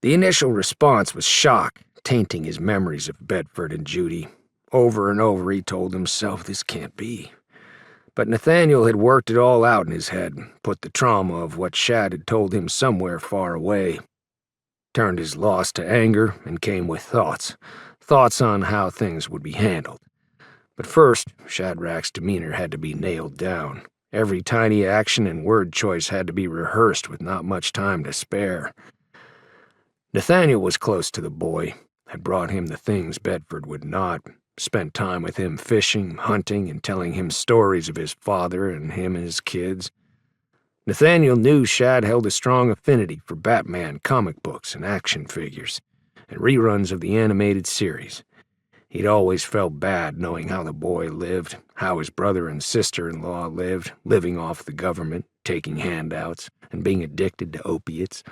The initial response was shock, tainting his memories of Bedford and Judy. Over and over he told himself this can't be. But Nathaniel had worked it all out in his head, put the trauma of what Shad had told him somewhere far away. Turned his loss to anger and came with thoughts on how things would be handled. But first, Shadrach's demeanor had to be nailed down. Every tiny action and word choice had to be rehearsed with not much time to spare. Nathaniel was close to the boy, had brought him the things Bedford would not, spent time with him fishing, hunting, and telling him stories of his father and him and his kids. Nathaniel knew Shad held a strong affinity for Batman comic books and action figures, and reruns of the animated series. He'd always felt bad knowing how the boy lived, how his brother and sister-in-law lived, living off the government, taking handouts, and being addicted to opiates.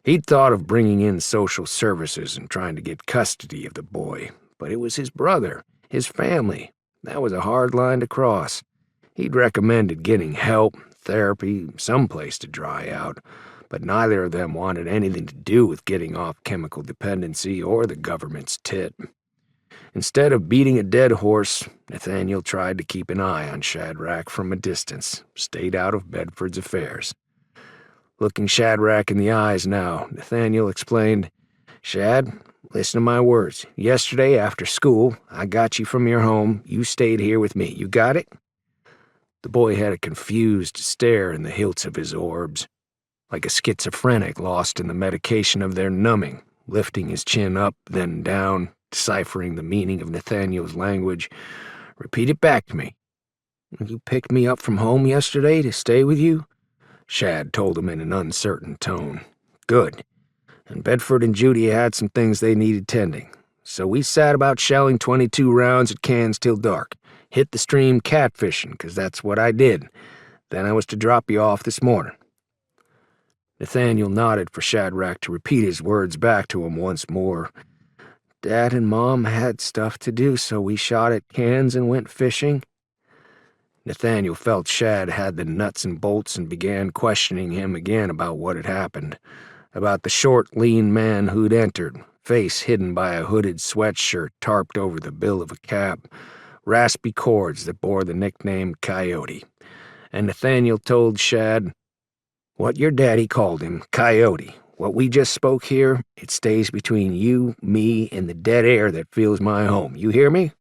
He'd thought of bringing in social services and trying to get custody of the boy, but it was his brother, his family. That was a hard line to cross. He'd recommended getting help, therapy, someplace to dry out, but neither of them wanted anything to do with getting off chemical dependency or the government's tit. Instead of beating a dead horse, Nathaniel tried to keep an eye on Shadrach from a distance, stayed out of Bedford's affairs. Looking Shadrach in the eyes now, Nathaniel explained, "Shad, listen to my words. Yesterday after school, I got you from your home. You stayed here with me. You got it?" The boy had a confused stare in the hilts of his orbs, like a schizophrenic lost in the medication of their numbing, lifting his chin up, then down, deciphering the meaning of Nathaniel's language. "Repeat it back to me." "You picked me up from home yesterday to stay with you?" Shad told him in an uncertain tone. "Good. And Bedford and Judy had some things they needed tending. So we sat about shelling 22 rounds at cans till dark. Hit the stream catfishing, 'cause that's what I did. Then I was to drop you off this morning." Nathaniel nodded for Shadrach to repeat his words back to him once more. "Dad and Mom had stuff to do, so we shot at cans and went fishing." Nathaniel felt Shad had the nuts and bolts and began questioning him again about what had happened, about the short, lean man who'd entered, face hidden by a hooded sweatshirt tarped over the bill of a cap, raspy cords that bore the nickname Coyote. And Nathaniel told Shad, "What your daddy called him, Coyote. What we just spoke here, it stays between you, me, and the dead air that fills my home. You hear me?"